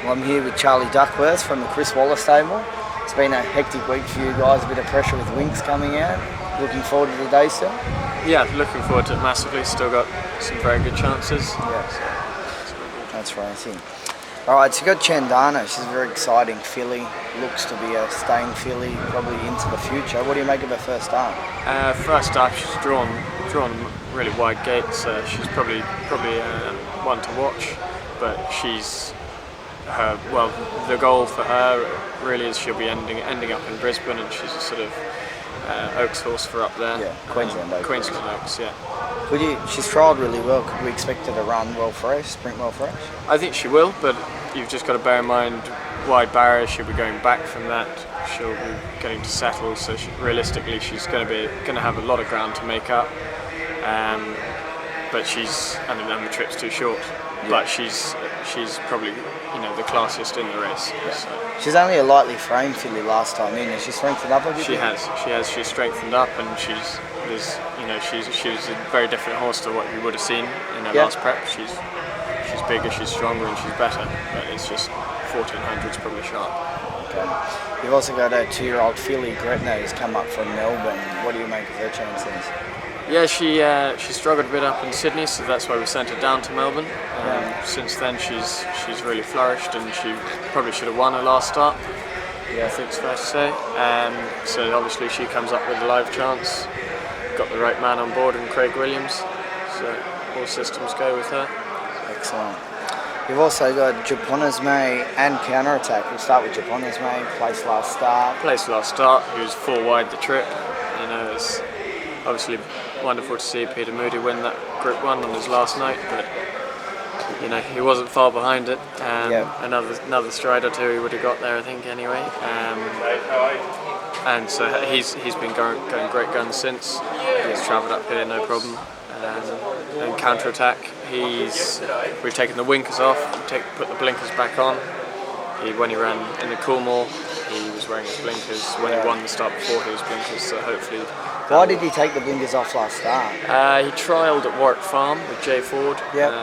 Well, I'm here with Charlie Duckworth from the Chris Waller stable. It's been a hectic week for you guys, a bit of pressure with Winks coming out. Looking forward to the day still? Yeah, looking forward to it massively. Still got some very good chances. Yeah, that's racing. Alright, so you got Chandana. She's a very exciting filly. Looks to be a staying filly, probably into the future. What do you make of her first start? First up, she's drawn really wide gates. She's probably one to watch, but the goal for her really is she'll be ending up in Brisbane, and she's a sort of Oaks horse for up there. Yeah, Queensland Oaks. Queensland Oaks, yeah. She's trialled really well. Could we expect her to run well fresh, sprint well fresh? I think she will, but you've just got to bear in mind wide barrier. She'll be going back from that. She'll be getting to settle, so realistically she's going to have a lot of ground to make up. But and the trip's too short. Yeah. But she's probably the classiest in the race. Yeah. So. She's only a lightly framed filly last time in. Has she strengthened up a bit? She has. She's strengthened up, and she was a very different horse to what you would have seen in her last prep. She's bigger, she's stronger, and she's better. But it's just 1400's probably sharp. Okay. You've also got a 2-year-old filly, Gretna, who's come up from Melbourne. What do you make of her chances? Yeah, she struggled a bit up in Sydney, so that's why we sent her down to Melbourne. Since then, she's really flourished, and she probably should have won her last start. Yeah, I think it's fair to say. So obviously she comes up with a live chance. Got the right man on board in Craig Williams, so all systems go with her. Excellent. You've also got Japona's May and Counter Attack. We'll start with Japona's May. Placed last start. He was 4 wide the trip. It's obviously wonderful to see Peter Moody win that Group 1 on his last night, but he wasn't far behind it. Another stride or two he would have got there, I think, anyway. And so he's been going great guns since. He's travelled up here no problem. And Counter Attack, we've taken the winkers off, put the blinkers back on. When he ran in the Coolmore, he was wearing his blinkers. When he won the start before, he was blinkers. So hopefully. Why did he take the blinkers off last start? He trialled at Warwick Farm with Jay Ford. Yep.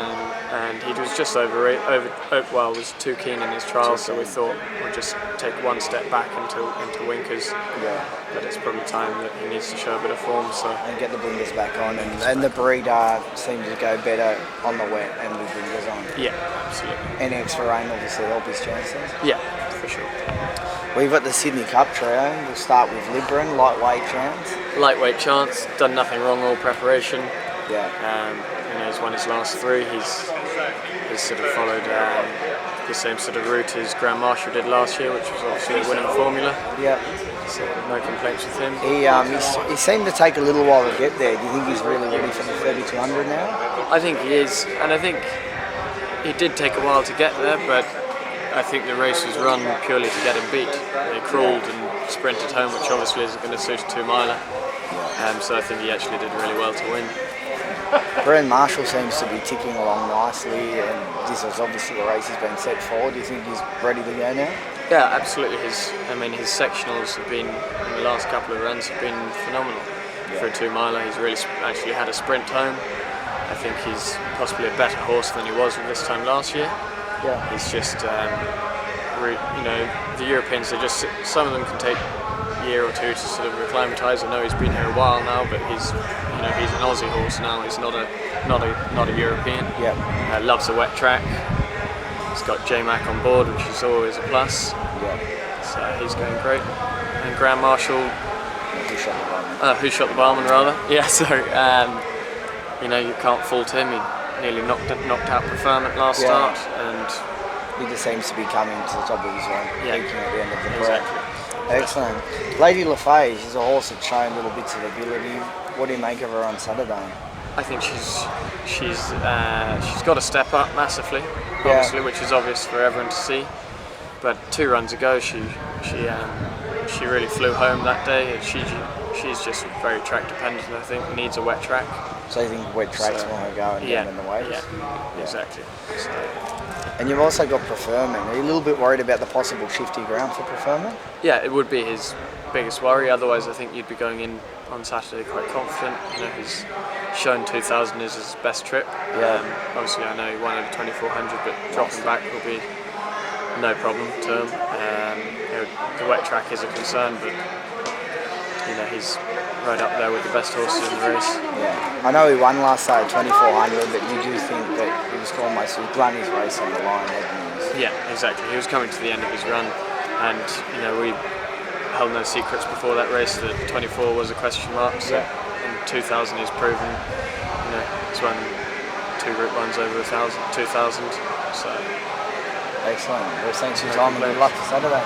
And he was just was too keen in his trial, so we thought we'll just take one step back into winkers. Yeah. But it's probably time that he needs to show a bit of form. So. And get the blinkers back on, and the breeder seems to go better on the wet and with blinkers on. Yeah, absolutely. Any extra rain obviously help his chances. Yeah, for sure. We've got the Sydney Cup trio. We'll start with Libran, lightweight chance. Lightweight chance, done nothing wrong all preparation. Yeah. He's won his last 3. He's sort of followed the same sort of route as Grand Marshal did last year, which was obviously a winning formula. Yeah. So no complaints with him. He seemed to take a little while to get there. Do you think he's really ready for the 3200 now? I think he is, and I think he did take a while to get there, but I think the race was run purely to get him beat. He crawled and sprinted home, which obviously isn't going to suit a 2-miler. So I think he actually did really well to win. Grand Marshal seems to be ticking along nicely, and this is obviously the race has been set forward. Do you think he's ready to go now? Yeah, absolutely. His sectionals have been, in the last couple of runs, have been phenomenal. For a 2-miler, he's really actually had a sprint home. I think he's possibly a better horse than he was this time last year. Yeah. He's just, the Europeans, some of them can take a year or two to sort of acclimatise. I know he's been here a while now, but he's an Aussie horse now. He's not a European. Yeah. Loves a wet track. He's got J-Mac on board, which is always a plus. Yeah. So he's going great. And Grand Marshal, who shot the barman rather. Yeah. So you can't fault him. He nearly knocked out Preferment last start, and he just seems to be coming to the top of his own, peaking at the end of the prep. Exactly. Excellent. Lady LaFay, she's a horse that's shown little bits of ability. What do you make of her on Saturday? I think she's got to step up massively, obviously, which is obvious for everyone to see. But 2 runs ago, she really flew home that day. She's just very track dependent. I think needs a wet track. So you think wet tracks will her go and down in the waves? Yeah, exactly. So. And you've also got Preferment. Are you a little bit worried about the possible shifty ground for Preferment? Yeah, it would be his biggest worry. Otherwise, I think you'd be going in on Saturday quite confident. He's shown 2000 is his best trip. Yeah. Obviously, I know he won over 2400, but dropping back will be no problem to him. The wet track is a concern, but he's right up there with the best horses in the race. Yeah, I know he won last start at 2400, but you do think that he was almost run his race on the line, hadn't he? Yeah, exactly. He was coming to the end of his run, and we held no secrets before that race that 24 was a question mark. So in 2000 he's proven, he's won 2 Group 1s over 2000. So excellent. Well, thanks for your time and good luck for Saturday.